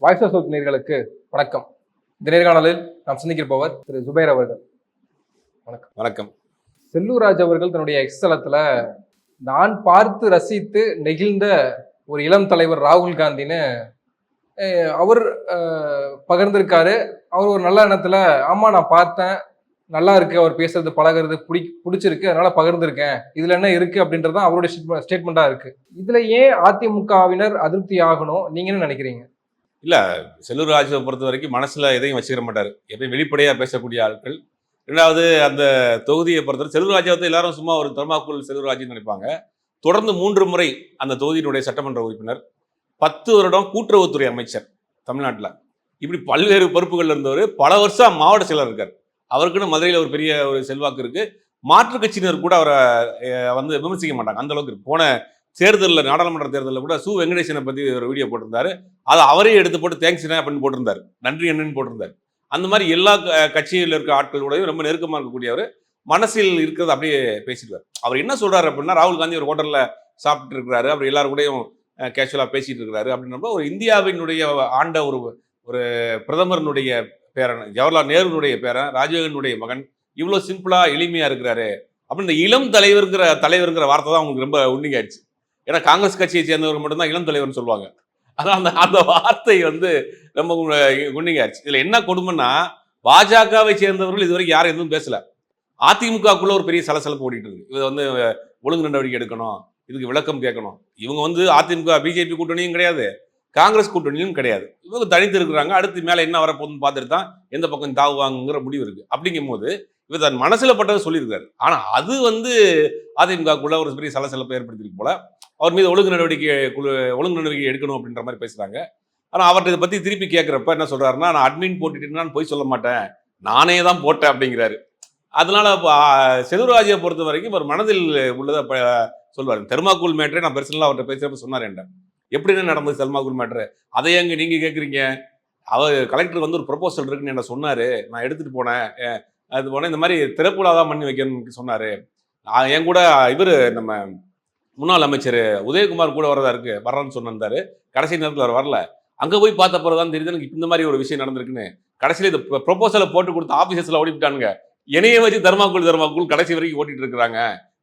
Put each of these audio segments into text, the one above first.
Voice of south நேயர்களுக்கு வணக்கம். இந்த நேர்காணலில் நாம் சந்திக்கிறப்பவர் திரு ஜுபைர் அவர்கள். வணக்கம். வணக்கம். செல்லூர் ராஜ் அவர்கள் தன்னுடைய எக்ஸ் தளத்துல நான் பார்த்து ரசித்து நெகிழ்ந்த ஒரு இளம் தலைவர் ராகுல் காந்தின்னு அவர் பகிர்ந்திருக்காரு. அவர் ஒரு நல்ல எண்ணத்துல ஆமா நான் பார்த்தேன், நல்லா இருக்கு, அவர் பேசுறது பழகிறது பிடிச்சிருக்கு, அதனால பகிர்ந்திருக்கேன், இதுல என்ன இருக்கு அப்படின்றதான் அவருடைய ஸ்டேட்மெண்டா இருக்கு. இதுல ஏன் அதிமுகவினர் அதிருப்தி ஆகணும், நீங்க என்ன நினைக்கிறீங்க? இல்ல, செல்லூர் ராஜுவை பொறுத்த வரைக்கும் மனசுல எதையும் வச்சுக்கிற மாட்டாரு. எப்பயும் வெளிப்படையா பேசக்கூடிய ஆட்கள். ரெண்டாவது, அந்த தொகுதியை பொறுத்தவரை செல்லூர் ராஜை வந்து எல்லாரும் சும்மா ஒரு தர்மாக்குள் செல்லூர் ராஜுன்னு நினைப்பாங்க. தொடர்ந்து 3 முறை அந்த தொகுதியினுடைய சட்டமன்ற உறுப்பினர், 10 வருடம் கூட்டுறவுத்துறை அமைச்சர் தமிழ்நாட்டில், இப்படி பல்வேறு பொறுப்புகள் இருந்தவர். பல வருஷம் மாவட்ட செயலர் இருக்கார். அவருக்குன்னு மதுரையில் ஒரு பெரிய ஒரு செல்வாக்கு இருக்கு. மாற்றுக் கட்சியினர் கூட அவரை வந்து விமர்சிக்க மாட்டாங்க, அந்த அளவுக்கு இருக்கு. போன தேர்தலில், நாடாளுமன்ற தேர்தலில் கூட வெங்கடேசனை பற்றி ஒரு வீடியோ போட்டிருந்தாரு. அதை அவரே எடுத்து போட்டு தேங்க்ஸ் அப்படின்னு போட்டிருந்தாரு, நன்றி என்னன்னு போட்டிருந்தாரு. அந்த மாதிரி எல்லா கட்சியில் இருக்க ஆட்களோடையும் ரொம்ப நெருக்கமாக இருக்கக்கூடியவர். மனசில் இருக்கிறது அப்படியே பேசிடுவார். அவர் என்ன சொல்றாரு அப்படின்னா, ராகுல் காந்தி ஒரு ஹோட்டலில் சாப்பிட்டு இருக்கிறாரு, அவர் எல்லாரும் கூடயும் கேஷுவலாக பேசிட்டு இருக்கிறாரு அப்படின்றப்ப, ஒரு இந்தியாவினுடைய ஆண்ட ஒரு ஒரு பிரதமரனுடைய பேரன், ஜவஹர்லால் நேருனுடைய பேரன், ராஜீவனுடைய மகன், இவ்வளோ சிம்பிளா எளிமையா இருக்கிறாரு அப்படின்னு இந்த இளம் தலைவருங்கிற வார்த்தை தான் அவங்களுக்கு ரொம்ப உண்ணிங்காயிடுச்சு. ஏன்னா காங்கிரஸ் கட்சியை சேர்ந்தவர் மட்டும்தான் இளம் தலைவர்னு சொல்லுவாங்க. அதான் அந்த வார்த்தை வந்து ரொம்ப உண்ணிங்காயிடுச்சு. இதுல என்ன கொடுமைன்னா, பாஜகவை சேர்ந்தவர்கள் இதுவரைக்கும் யாரும் எதுவும் பேசல. அதிமுகக்குள்ள ஒரு பெரிய சலசலப்பு ஓடிட்டு இருக்கு. இது வந்து ஒழுங்கு நடவடிக்கை எடுக்கணும், இதுக்கு விளக்கம் கேட்கணும். இவங்க வந்து அதிமுக பிஜேபி கூட்டணியும் கிடையாது, காங்கிரஸ் கூட்டணியும் கிடையாது. இவங்க தனித்து இருக்கிறாங்க. அடுத்து மேல என்ன வரப்போகுதுன்னு பார்த்துட்டு தான் எந்த பக்கம் தாவுவாங்கிற முடிவு இருக்கு. அப்படிங்கும் போது இவர் தன் மனசுல பட்டதை சொல்லியிருக்காரு. ஆனா அது வந்து அதிமுகக்குள்ள ஒரு பெரிய சலசலப்பை ஏற்படுத்திருக்கு போல. அவர் மீது ஒழுங்கு நடவடிக்கை எடுக்கணும் அப்படின்ற மாதிரி பேசுறாங்க. ஆனா அவர்கிட்ட இதை பத்தி திருப்பி கேட்கிறப்ப என்ன சொல்றாருன்னா, நான் அட்மின் போட்டுட்டேன்னு போய் சொல்ல மாட்டேன், நானே தான் போட்டேன் அப்படிங்கிறாரு. அதனால செல்லூர் ராஜை பொறுத்த வரைக்கும் ஒரு மனதில் உள்ளதை சொல்வாரு. தெர்மாக்கூல் மேட்டரே நான் பெர்சனலா அவர்கிட்ட பேசுறப்ப சொன்னார் என்கிட்ட, எப்படின்னு நடந்தது தெர்மாக்கூல் மேட்டரு, அதை எங்க நீங்க கேட்குறீங்க, அவர் கலெக்டர் வந்து ஒரு ப்ரொபோசல் இருக்குன்னு என்ன சொன்னாரு, நான் எடுத்துட்டு போனேன், அது போன இந்த மாதிரி திறப்புலாதான் பண்ணி வைக்கணும்னு சொன்னாரு. என் கூட இவர் நம்ம முன்னாள் அமைச்சர் உதயகுமார் கூட வர்றான்னு சொன்னாரு. கடைசி நேரத்தில் அவர் வரல. அங்கே போய் பார்த்த பிறகுதான் தெரியுது எனக்கு இந்த மாதிரி ஒரு விஷயம் நடந்திருக்குன்னு. கடைசியில் இந்த ப்ரொபோசலை போட்டு கொடுத்த ஆஃபீஸில் ஓடிவிட்டானுங்க. என்னையே வச்சு தர்மாக்குள் கடைசி வரைக்கும் ஓட்டிட்டு இருக்கிறாங்க.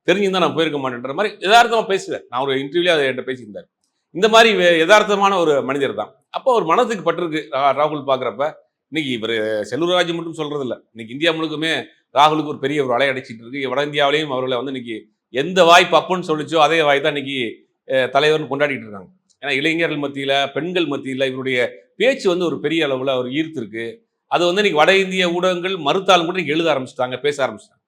தெரிஞ்சுதான் நான் போயிருக்க மாட்டேன்ற மாதிரி யதார்த்தமாக பேசுவேன். நான் ஒரு இன்டர்வியூல அதை என்கிட்ட பேசியிருந்தார். இந்த மாதிரி யதார்த்தமான ஒரு மனிதர் தான். அப்போ ஒரு மனதுக்கு பட்டிருக்கு ராகுல் பார்க்குறப்ப. இன்னைக்கு இவர் செல்லூர் ராஜு மட்டும் சொல்றது இல்லை, இன்னைக்கு இந்தியா முழுக்குமே ராகுலுக்கு ஒரு பெரிய ஒரு அலை அடைச்சிட்டு இருக்கு. வட இந்தியாவிலையும் அவர்களை வந்து இன்னைக்கு எந்த வாய் பப்புன்னு சொல்லிச்சோ அதே வாய் தான் இன்னைக்கு தலைவர்னு கொண்டாடிட்டு இருக்காங்க. ஏன்னா இளைஞர்கள் மத்தியில, பெண்கள் மத்தியில இவருடைய பேச்சு வந்து ஒரு பெரிய அளவுல ஒரு ஈர்த்து இருக்கு. அது வந்து இன்னைக்கு வட இந்திய ஊடகங்கள் மறுத்தாலும் கூட இன்னைக்கு எழுத ஆரம்பிச்சிட்டாங்க, பேச ஆரம்பிச்சிட்டாங்க.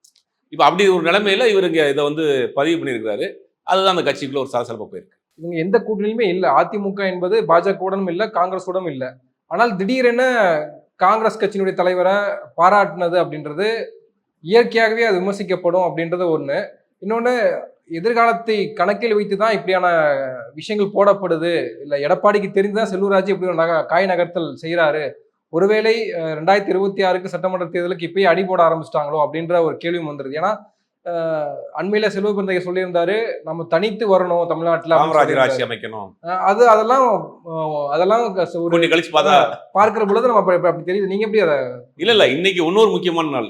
இப்போ அப்படி ஒரு நிலைமையில இவருங்க இதை வந்து பதிவு பண்ணியிருக்கிறாரு. அதுதான் அந்த கட்சிக்குள்ள ஒரு சலசலப்பா போயிருக்கு. இவங்க எந்த கூட்டணியுமே இல்லை. அதிமுக என்பது பாஜகவுடனும் இல்லை, காங்கிரஸுடனும் இல்லை. ஆனால் திடீரென காங்கிரஸ் கட்சியினுடைய தலைவரை பாராட்டினது அப்படின்றது இயற்கையாகவே அது விமர்சிக்கப்படும் அப்படின்றது ஒண்ணு. இன்னொன்று, எதிர்காலத்தை கணக்கில் வைத்து தான் இப்படியான விஷயங்கள் போடப்படுது. இல்லை எடப்பாடிக்கு தெரிந்துதான் செல்லூர் ராஜு இப்படி ஒரு காய் நகர்த்தல் செய்கிறாரு, ஒருவேளை 2026 சட்டமன்ற தேர்தலுக்கு இப்பயே அடி போட ஆரம்பிச்சிட்டாங்களோ அப்படின்ற ஒரு கேள்வியும் வந்துருது. ஏன்னா அண்மையில செல்வ பிறந்தகை சொல்லியிருந்தாரு, நம்ம தனித்து வரணும் தமிழ்நாட்டில், ஆட்சி அமைக்கணும். அதெல்லாம் பார்க்கிற பொழுது நம்ம அப்படி தெரியுது. நீங்க எப்படி அதை? இல்ல இன்னைக்கு இன்னொரு முக்கியமான நாள்.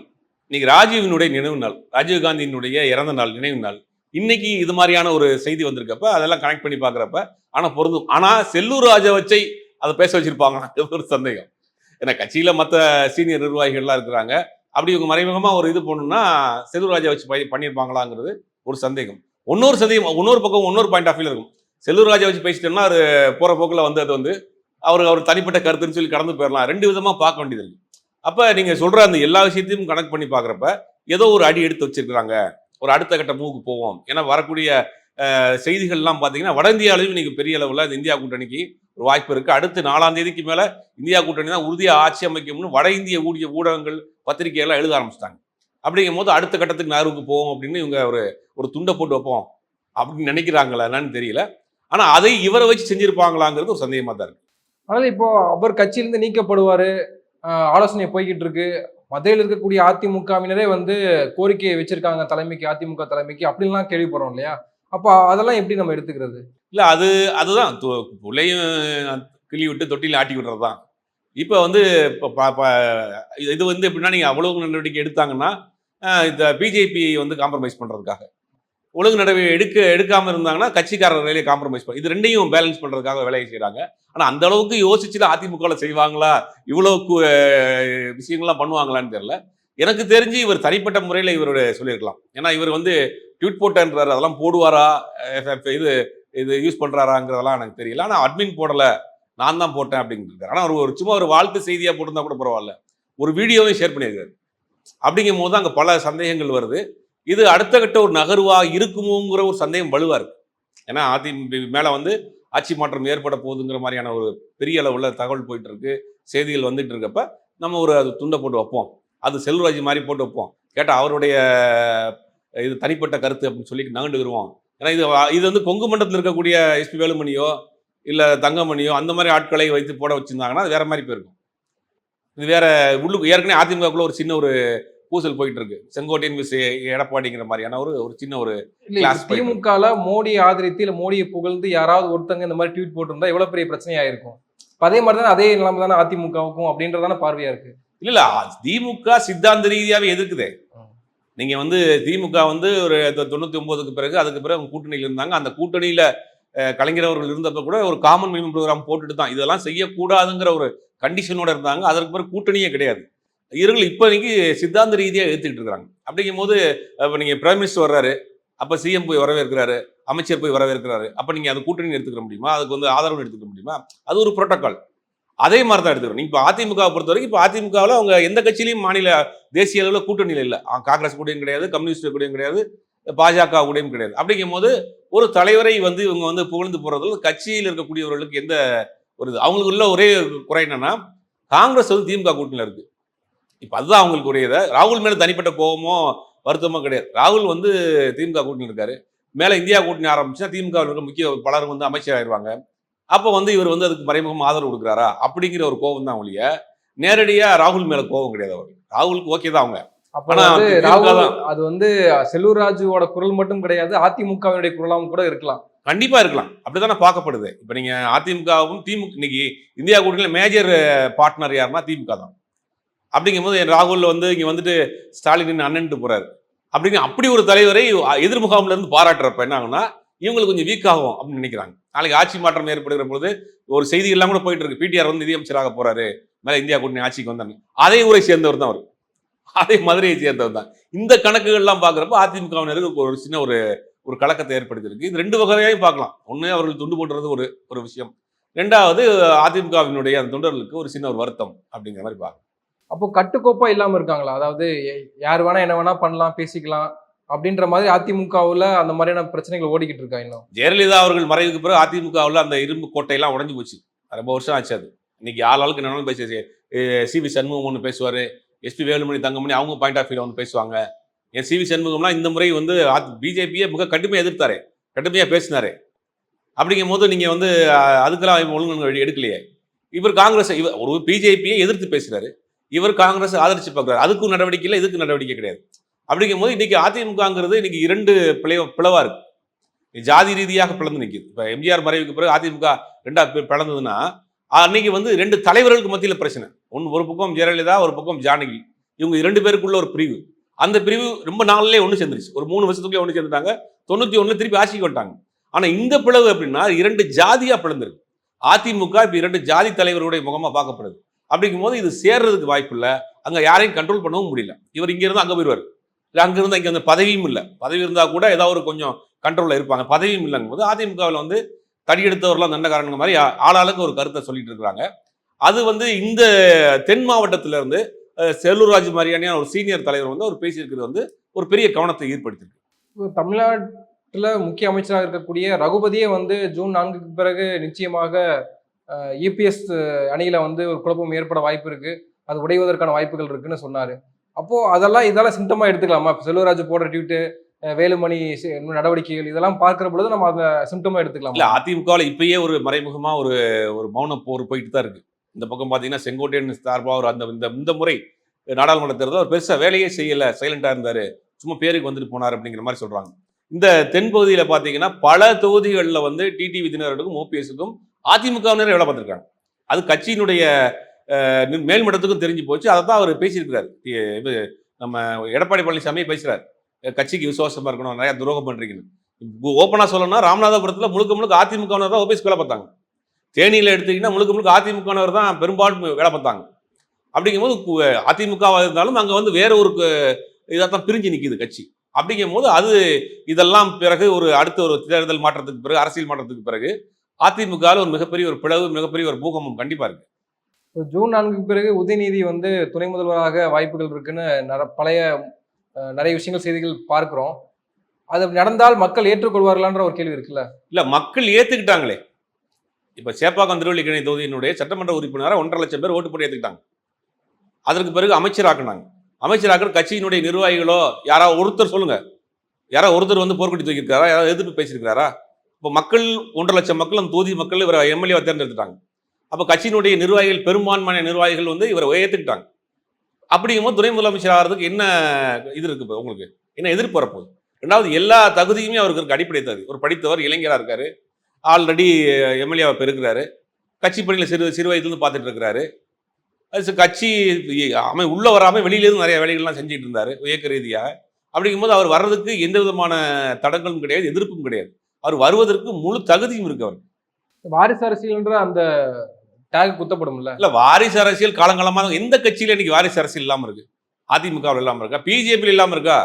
இன்னைக்கு ராஜீவினுடைய நினைவு நாள், ராஜீவ் காந்தியினுடைய இறந்த நாள், நினைவு நாள். இன்னைக்கு இது மாதிரியான ஒரு செய்தி வந்திருக்கப்ப அதெல்லாம் கனெக்ட் பண்ணி பாக்குறப்ப ஆனா பொருந்தும். ஆனா செல்லூர் ராஜை வச்சு அதை பேச வச்சிருப்பாங்க ஒரு சந்தேகம். ஏன்னா கட்சியில மற்ற சீனியர் நிர்வாகிகள்லாம் இருக்கிறாங்க. அப்படி இவங்க மறைமுகமா ஒரு இது பண்ணணும்னா செல்லூர் ராஜை வச்சு பண்ணியிருப்பாங்களாங்கிறது ஒரு சந்தேகம். இன்னொரு பக்கம் இன்னொரு பாயிண்ட் ஆஃப் வியூ இருக்கும். செல்லூர் ராஜை வச்சு பேசிட்டோம்னா அது போற போக்குல வந்து அது வந்து அவர் தனிப்பட்ட கருத்துன்னு சொல்லி கடந்து போயிடலாம். 2 விதமா பார்க்க வேண்டியது இருக்கு. அப்ப நீங்க சொல்ற அந்த எல்லா விஷயத்தையும் கனெக்ட் பண்ணி பாக்குறப்ப ஏதோ ஒரு அடி எடுத்து வச்சிருக்கிறாங்க, ஒரு அடுத்த கட்ட மூவுக்கு போவோம். ஏன்னா வரக்கூடிய செய்திகள்லாம் பார்த்தீங்கன்னா வட இந்தியாவிலும் இன்னைக்கு பெரிய அளவில் இந்த இந்தியா கூட்டணிக்கு ஒரு வாய்ப்பு இருக்கு. அடுத்து 4ஆம் தேதிக்கு மேல இந்தியா கூட்டணி தான் உறுதியாக ஆட்சி அமைக்கும்னு வட இந்திய ஊடகங்கள், பத்திரிகைகள்லாம் எழுத ஆரம்பிச்சிட்டாங்க. அப்படிங்கும் போது அடுத்த கட்டத்துக்கு நகர்வுக்கு போவோம் அப்படின்னு இவங்க ஒரு துண்டை போட்டு வைப்போம் அப்படின்னு நினைக்கிறாங்களா என்னன்னு தெரியல. ஆனா அதை இவரை வச்சு செஞ்சிருப்பாங்களாங்கிறது ஒரு சந்தேகமா தான் இருக்கு. ஆனால் இப்போ அவர் கட்சியிலிருந்து நீக்கப்படுவாரு, ஆலோசனை போய்கிட்டு இருக்கு. மதுரையில் இருக்கக்கூடிய அதிமுகவினரே வந்து கோரிக்கையை வச்சிருக்காங்க தலைமைக்கு, அதிமுக தலைமைக்கு அப்படின்லாம் கேள்விப்படுறோம் இல்லையா? அப்போ அதெல்லாம் எப்படி நம்ம எடுத்துக்கிறது? இல்ல அதுதான் பிள்ளையும் கிள்ளி விட்டு தொட்டியில் ஆட்டி விடுறது தான். இப்போ வந்து இது வந்து எப்படின்னா, நீங்கள் அவ்வளவு நடவடிக்கை எடுத்தாங்கன்னா இந்த பிஜேபி வந்து காம்ப்ரமைஸ் பண்ணுறதுக்காக, ஒழுங்கு நடவடிக்கை எடுக்காமல் இருந்தாங்கன்னா கட்சிக்காரர்களே காம்ப்ரமைஸ் பண்ணி இது ரெண்டையும் பேலன்ஸ் பண்ணுறதுக்காக வேலையை செய்கிறாங்க. ஆனால் அந்த அளவுக்கு யோசிச்சுட்டு அதிமுகவில் செய்வாங்களா, இவ்வளோ விஷயங்கள்லாம் பண்ணுவாங்களான்னு தெரியல. எனக்கு தெரிஞ்சு இவர் தனிப்பட்ட முறையில் இவரோட சொல்லியிருக்கலாம். ஏன்னா இவர் வந்து ட்வீட் போட்டேன்றாரு, அதெல்லாம் போடுவாரா, இது இது யூஸ் பண்ணுறாராங்கிறதெல்லாம் எனக்கு தெரியல. ஆனால் அட்மின் போடலை, நான் தான் போட்டேன் அப்படிங்கிறது. ஆனால் ஒரு சும்மா ஒரு வாழ்த்து செய்தியாக போட்டிருந்தா கூட பரவாயில்ல, ஒரு வீடியோவையும் ஷேர் பண்ணியிருக்காரு. அப்படிங்கும் போது அங்கே பல சந்தேகங்கள் வருது. இது அடுத்த கட்ட ஒரு நகர்வா இருக்குமோங்கிற ஒரு சந்தேகம் வலுவா இருக்கு. ஏன்னா அதிமுக மேல வந்து ஆட்சி மாற்றம் ஏற்பட போகுதுங்கிற மாதிரியான ஒரு பெரிய அளவுல தகவல் போயிட்டு இருக்கு, செய்திகள் வந்துட்டு இருக்கப்ப நம்ம ஒரு அது துண்டை போட்டு வைப்போம், அது செல்வராஜ் மாதிரி போட்டு வைப்போம், கேட்டால் அவருடைய இது தனிப்பட்ட கருத்து அப்படின்னு சொல்லி நகண்டுருவோம். ஏன்னா இது வந்து கொங்கு மண்டலத்தில் இருக்கக்கூடிய எஸ்பி வேலுமணியோ இல்லை தங்கமணியோ அந்த மாதிரி ஆட்களை வைத்து போட வச்சிருந்தாங்கன்னா அது வேற மாதிரி போயிருக்கும். இது வேற உள்ளுக்கு ஏற்கனவே அதிமுகக்குள்ள ஒரு சின்ன ஒரு பூசல் போயிட்டு இருக்கு, செங்கோட்டையன் விசை எடப்பாடிங்கிற மாதிரியான ஒரு சின்ன ஒரு திமுகல மோடி ஆதரித்து இல்ல மோடியை புகழ்ந்து யாராவது ஒருத்தங்க இந்த மாதிரி ட்வீட் போட்டிருந்தா எவ்வளவு பெரிய பிரச்சனையா இருக்கும். அதே மாதிரி தானே அதே நிலைமை தானே அதிமுகவுக்கும் அப்படின்றதான பார்வையா இருக்கு. இல்ல திமுக சித்தாந்த ரீதியாவே எதிர்க்குதே. நீங்க வந்து திமுக வந்து ஒரு 99க்கு பிறகு அதுக்கு பிறகு கூட்டணியில் இருந்தாங்க. அந்த கூட்டணியில கலைஞர் அவர்கள் இருந்தப்ப கூட ஒரு காமன் மினிமம் ப்ரோக்ராம் போட்டுட்டு தான் இதெல்லாம் செய்யக்கூடாதுங்கிற ஒரு கண்டிஷனோட இருந்தாங்க. அதற்கு பிறகு கூட்டணியே கிடையாது. இவர்கள் இப்போ இன்னைக்கு சித்தாந்த ரீதியாக எடுத்துக்கிட்டு இருக்கிறாங்க. அப்படிங்கும் போது இப்போ நீங்கள் பிரைம் மினிஸ்டர் வர்றாரு, அப்போ சிஎம் போய் வரவேற்கிறாரு, அமைச்சர் போய் வரவேற்கிறாரு, அப்போ நீங்கள் அந்த கூட்டணி எடுத்துக்க முடியுமா, அதுக்கு வந்து ஆதரவு எடுத்துக்க முடியுமா, அது ஒரு புரோட்டோக்கால். அதே மாதிரி தான் எடுத்துக்கணும். நீங்கள் இப்போ அதிமுகவை பொறுத்த வரைக்கும் இப்போ அதிமுகவில் அவங்க எந்த கட்சியிலையும் மாநில தேசிய அளவில் கூட்டணியில் இல்லை. காங்கிரஸ் கூடயும் கிடையாது, கம்யூனிஸ்ட் கூடயும் கிடையாது, பாஜக கூடயும் கிடையாது. அப்படிங்கும் போது ஒரு தலைவரை வந்து இவங்க வந்து புகழ்ந்து போகிறதுல கட்சியில் இருக்கக்கூடியவர்களுக்கு எந்த ஒரு இது அவங்களுக்கு உள்ள ஒரே குறை என்னன்னா, காங்கிரஸ் வந்து திமுக கூட்டணியில் இருக்கு. இப்போ அதுதான் அவங்களுக்கு உரியதை. ராகுல் மேலே தனிப்பட்ட கோபமோ வருத்தமோ கிடையாது. ராகுல் வந்து திமுக கூட்டணி இருக்காரு, மேலே இந்தியா கூட்டணி ஆரம்பிச்சுன்னா திமுக இருக்க முக்கிய பலர் வந்து அமைச்சர் ஆயிடுவாங்க. அப்போ வந்து இவர் வந்து அதுக்கு மறைமுகம் ஆதரவு கொடுக்குறாரா அப்படிங்கிற ஒரு கோபம் தான் ஒழிய நேரடியாக ராகுல் மேலே கோபம் கிடையாது. அவர் ராகுலுக்கு ஓகே தான் அவங்க. அது வந்து செல்லூர் ராஜுவோட குரல் மட்டும் கிடையாது, அதிமுகவினுடைய குரலாகவும் கூட இருக்கலாம். கண்டிப்பா இருக்கலாம், அப்படித்தானே பார்க்கப்படுது. இப்போ நீங்க அதிமுகவும் திமுக இன்னைக்கு இந்தியா கூட்டணியில் மேஜர் பார்ட்னர் யாருன்னா திமுக தான். அப்படிங்கும்போது ராகுல் வந்து இங்கே வந்துட்டு ஸ்டாலின் அண்ணன்ட்டு போறாரு. அப்படி ஒரு தலைவரை எதிர்முகாமில் இருந்து பாராட்டுறப்ப என்ன ஆகும்னா இவங்களுக்கு கொஞ்சம் வீக் ஆகும் அப்படின்னு நினைக்கிறாங்க. நாளைக்கு ஆட்சி மாற்றம் ஏற்படுகிற பொழுது ஒரு செய்தி எல்லாம் கூட போயிட்டு இருக்கு, பிடிஆர் வந்து நிதியமைச்சராக போறாரு, மேலே இந்தியா கூட்டணி ஆட்சிக்கு வந்தாங்க. அதே ஊரை சேர்ந்தவர் தான் அவர், அதே மதுரையை சேர்ந்தவர் தான். இந்த கணக்குகள்லாம் பார்க்குறப்ப அதிமுகவினருக்கு ஒரு சின்ன ஒரு கலக்கத்தை ஏற்படுத்தியிருக்கு. இது ரெண்டு வகையாகவும் பார்க்கலாம். ஒன்று அவர்கள் துண்டு போடுறது ஒரு விஷயம், ரெண்டாவது அதிமுகவினுடைய அந்த தொண்டர்களுக்கு ஒரு சின்ன ஒரு வருத்தம் அப்படிங்கிற மாதிரி பார்க்கலாம். அப்போ கட்டுக்கோப்பா இல்லாம இருக்காங்களா? அதாவது யார் வேணா என்ன வேணா பண்ணலாம், பேசிக்கலாம் அப்படின்ற மாதிரி அதிமுகவுல அந்த மாதிரியான பிரச்சனைகள் ஓடிக்கிட்டு இருக்கா இன்னும்? ஜெயலலிதா அவர்கள் மறைவுக்கு பிறகு அதிமுகவுல அந்த இரும்பு கோட்டையெல்லாம் உடஞ்சு போச்சு. ரொம்ப வருஷம் ஆச்சு அது. இன்னைக்கு ஆளுக்கு என்ன பேசி சிவி சண்முகம் ஒன்று பேசுவார், எஸ்பி வேலுமணி தங்கமணி அவங்க பாயிண்ட் ஆஃப் வியூ ஒன்று பேசுவாங்க. என் சிவி சண்முகம்லாம் இந்த முறை வந்து பிஜேபியை மிக கடுமையாக எதிர்த்தாரு, கடுமையாக பேசினாரு. அப்படிங்கும் போது நீங்கள் வந்து அதுக்கெல்லாம் ஒழுங்கு எடுக்கலையே. இவர் காங்கிரஸ் ஒரு பிஜேபியை எதிர்த்து பேசுறாரு, இவர் காங்கிரஸ் ஆதரிச்சு பார்க்குறாரு. அதுக்கும் நடவடிக்கை இல்லை, இதுக்கு நடவடிக்கை கிடையாது. அப்படிங்கும் போது இன்னைக்கு அதிமுகங்கிறது இன்னைக்கு இரண்டு பிளவா இருக்கு. ஜாதி ரீதியாக பிளந்து நிற்குது. இப்போ எம்ஜிஆர் மறைவுக்கு பிறகு அதிமுக ரெண்டா பிளந்ததுன்னா அன்னைக்கு வந்து ரெண்டு தலைவர்களுக்கு மத்தியில் பிரச்சனை. ஒரு பக்கம் ஜெயலலிதா, ஒரு பக்கம் ஜானகி, இவங்க 2 பேருக்குள்ள ஒரு பிரிவு. அந்த பிரிவு ரொம்ப நாளிலே ஒன்று சேர்ந்துருச்சு. ஒரு 3 வருஷத்துக்குள்ளே ஒன்று சேர்ந்துட்டாங்க. 91 திருப்பி ஆட்சிக்கு வந்துட்டாங்க. ஆனா இந்த பிளவு அப்படின்னா 2 ஜாதியா பிளந்துருக்கு. அதிமுக இப்ப 2 ஜாதி தலைவர்களுடைய முகமா பார்க்கப்படுது. அப்படிங்கும் போது இது சேர்றதுக்கு வாய்ப்பு இல்லை. அங்க யாரையும் கண்ட்ரோல் பண்ணவும் முடியல. இவர் இங்க இருந்து அங்க போயிடுவார், இல்லை அங்கிருந்து இங்க அந்த பதவியும் இல்லை. பதவி இருந்தா கூட ஏதாவது ஒரு கொஞ்சம் கண்ட்ரோல்ல இருப்பாங்க. பதவியும் இல்லைங்கும் போது அதிமுகவில் வந்து தடியெடுத்தவர்களாம் தண்டக்காரங்க மாதிரி ஆளாளுக்கு ஒரு கருத்தை சொல்லிட்டு இருக்கிறாங்க. அது வந்து இந்த தென் மாவட்டத்தில இருந்து செல்லூர் ராஜு மாதிரியான ஒரு சீனியர் தலைவர் வந்து அவர் பேசியிருக்கிறது வந்து ஒரு பெரிய கவனத்தை ஈர்ப்படுத்திருக்கு. தமிழ்நாட்டில் முக்கிய அமைச்சராக இருக்கக்கூடிய ரகுபதியே வந்து ஜூன் 4க்கு பிறகு நிச்சயமாக இபிஎஸ் அணியில வந்து ஒரு குழப்பம் ஏற்பட வாய்ப்பு இருக்கு, அது உடைவதற்கான வாய்ப்புகள் இருக்குன்னு சொன்னாரு. அப்போ இதெல்லாம் சிம்டமா எடுத்துக்கலாமா? செல்வராஜ் போடுற ட்வீட்டு, வேலுமணி நடவடிக்கைகள் இதெல்லாம் பார்க்கிற பொழுது நம்ம அதை சிம்டமா எடுத்துக்கலாம். இல்ல அதிமுகவில் இப்பயே ஒரு மறைமுகமா ஒரு மௌன போர் போயிட்டு தான் இருக்கு. இந்த பக்கம் பாத்தீங்கன்னா செங்கோட்டையன் சார்பா ஒரு இந்த முறை நாடாளுமன்ற தேர்தல் அவர் பெருசா வேலையே செய்யல, சைலண்டா இருந்தாரு, சும்மா பேருக்கு வந்துட்டு போனார் அப்படிங்கிற மாதிரி சொல்றாங்க. இந்த தென்பகுதியில பாத்தீங்கன்னா பல தொகுதிகளில் வந்து டிடிவி தினகரனுக்கும் ஓபிஎஸ்க்கும் அதிமுகவினரே வேலை பார்த்திருக்காங்க. அது கட்சியினுடைய மேல்மட்டத்துக்கும் தெரிஞ்சு போச்சு. அதை தான் அவர் பேசியிருக்கிறார். இது நம்ம எடப்பாடி பழனிசாமி பேசுறாரு, கட்சிக்கு விசுவாசமா இருக்கணும், நிறைய துரோகம் பண்றீங்கன்னு. ஓப்பனா சொல்லணும்னா ராமநாதபுரத்துல முழுக்க முழுக்க அதிமுகவினர் தான் ஓபிஎஸ் வேலை பார்த்தாங்க. தேனியில எடுத்தீங்கன்னா முழுக்க முழுக்க அதிமுகவினர் தான் பெரும்பாலும் வேலை பார்த்தாங்க. அப்படிங்கும்போது அதிமுகவா இருந்தாலும் அங்க வந்து வேற ஒரு இதான் பிரிஞ்சு நிக்குது கட்சி. அப்படிங்கும் போது அது இதெல்லாம் பிறகு ஒரு அடுத்த ஒரு தேர்தல் மாற்றத்துக்கு பிறகு, அரசியல் மாற்றத்துக்கு பிறகு அதிமுக ஒரு மிகப்பெரிய ஒரு பிளவு, மிகப்பெரிய ஒரு பூகம்பம் கண்டிப்பா இருக்கு. ஜூன் 4க்கு பிறகு உதயநிதி வந்து துணை முதல்வராக வாய்ப்புகள் இருக்குன்னு பழைய நிறைய விஷயங்கள் செய்திகள் பார்க்கிறோம். அது நடந்தால் மக்கள் ஏற்றுக்கொள்வார்களான்ற ஒரு கேள்வி இருக்குல்ல. இல்ல, மக்கள் ஏத்துக்கிட்டாங்களே. இப்ப சேப்பாக்கம் திருவல்லிக்கேணி தொகுதியினுடைய சட்டமன்ற உறுப்பினராக 1.5 லட்சம் பேர் ஓட்டு போட்டு ஏத்துக்கிட்டாங்க. அதற்கு பிறகு அமைச்சராக்குனாங்க. அமைச்சராக்க கட்சியினுடைய நிர்வாகிகளோ யாராவது ஒருத்தர் சொல்லுங்க, யாராவது ஒருத்தர் வந்து போர்க்கொடி தூக்கியிருக்காரா, யாராவது எதிர்ப்பு பேசியிருக்காரா? இப்போ மக்கள் 1.5 லட்சம் மக்கள் அந்த தொகுதி மக்கள் இவரை எம்எல்ஏ தேர்ந்தெடுத்துட்டாங்க. அப்போ கட்சியினுடைய நிர்வாகிகள், பெரும்பான்மையான நிர்வாகிகள் வந்து இவரை ஏற்றுக்கிட்டாங்க. அப்படிங்கும்போது துணை முதலமைச்சர் ஆகிறதுக்கு என்ன இது இருக்கு? இப்போ உங்களுக்கு என்ன எதிர்ப்பு வரப்போகுது? ரெண்டாவது, எல்லா தகுதியுமே அவருக்கு இருக்கு. அடிப்படை தகுதி, ஒரு படித்தவர், இளைஞராக இருக்காரு, ஆல்ரெடி எம்எல்ஏவை பெருக்கிறாரு, கட்சி பணியில் சிறு வயதுலேருந்து பார்த்துட்டு இருக்கிறாரு. அது கட்சி உள்ள வராமல் வெளியிலேருந்து நிறைய வேலைகள்லாம் செஞ்சுட்டு இருந்தாரு இயக்க ரீதியாக. அப்படிங்கும்போது அவர் வர்றதுக்கு எந்த விதமான தடங்களும் கிடையாது, எதிர்ப்பும் கிடையாது. அவர் வருவதற்கு முழு தகுதியும் இருக்கு. அவர் வாரிசு அரசியல்ன்ற அந்த டேக் குத்தப்படும் இல்ல. வாரிசு அரசியல் காலங்காலமாக எந்த கட்சியில இன்னைக்கு வாரிசு அரசியல் இல்லாம இருக்கு? அதிமுகவில் இல்லாம இருக்கா? பிஜேபியில் இல்லாம இருக்கா?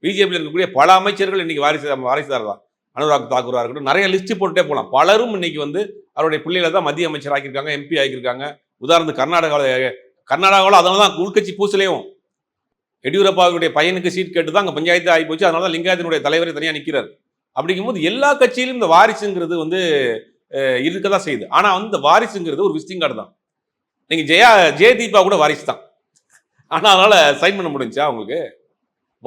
பிஜேபியில் இருக்கக்கூடிய பல அமைச்சர்கள் இன்னைக்கு வாரிசுதார் தான். அனுராக் தாக்கூரா இருக்கட்டும், நிறைய லிஸ்ட் போட்டுட்டே போகலாம். பலரும் இன்னைக்கு வந்து அவருடைய பிள்ளைகளை தான் மத்திய அமைச்சர் ஆக்கியிருக்காங்க, எம்பி ஆக்கியிருக்காங்க. உதாரணத்துக்கு கர்நாடகாவில் அதனால தான் உள்கட்சி பூசலையும் எடியூரப்பாவுடைய பையனுக்கு சீட் கேட்டு தான் அங்கே பஞ்சாயத்து ஆகி போச்சு. அதனால தான் லிங்காயத்தினுடைய தலைவரை தனியாக நிற்கிறார். அப்படிங்கும்போது எல்லா கட்சியிலும் இந்த வாரிசுங்கிறது வந்து இருக்கதான் செய்யுது. ஆனா வந்து இந்த வாரிசுங்கிறது ஒரு விசிட்டிங் கார்டு தான். நீங்க ஜெயதீபா கூட வாரிசு தான். ஆனா அதனால சைன் பண்ண முடிஞ்சா அவங்களுக்கு?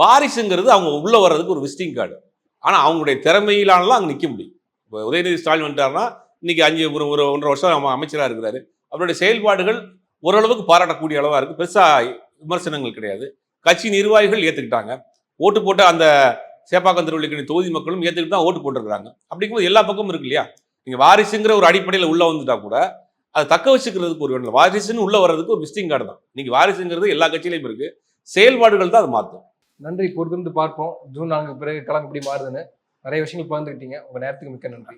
வாரிசுங்கிறது அவங்க உள்ள வர்றதுக்கு ஒரு விசிட்டிங் கார்டு. ஆனா அவங்களுடைய திறமையிலானலாம் அங்கே நிற்க முடியும். இப்போ உதயநிதி ஸ்டாலின் வந்துட்டாருன்னா இன்னைக்கு 1.5 வருஷம் அமைச்சராக இருக்கிறாரு. அவருடைய செயல்பாடுகள் ஓரளவுக்கு பாராட்டக்கூடிய அளவா இருக்கு. பெருசா விமர்சனங்கள் கிடையாது. கட்சி நிர்வாகிகள் ஏத்துக்கிட்டாங்க. ஓட்டு போட்ட அந்த சேப்பாக்கம் திருவல்லிக்கேணி தொகுதி மக்களும் ஏத்துக்கிட்டு தான் ஓட்டு போட்டுருக்காங்க. அப்படிங்கும்போது எல்லா பக்கமும் இருக்கு இல்லையா? நீங்க வாரிசுங்கிற ஒரு அடிப்படையில் உள்ள வந்துட்டா கூட அதை தக்க வச்சுக்கிறதுக்கு ஒரு வாரிசுன்னு உள்ள வர்றதுக்கு ஒரு விசிட்டிங் கார்டு தான். நீங்க வாரிசுங்கிறது எல்லா கட்சியிலையும் இருக்கு. செயல்பாடுகள் தான் அது மாற்றும். நன்றி, பொறுத்திருந்து பார்ப்போம் ஜூன் 4க்கு பிறகு களம் எப்படி மாறுதுன்னு. நிறைய விஷயங்கள் பகிர்ந்துக்கிட்டீங்க. உங்க நேரத்துக்கு மிக்க நன்றி.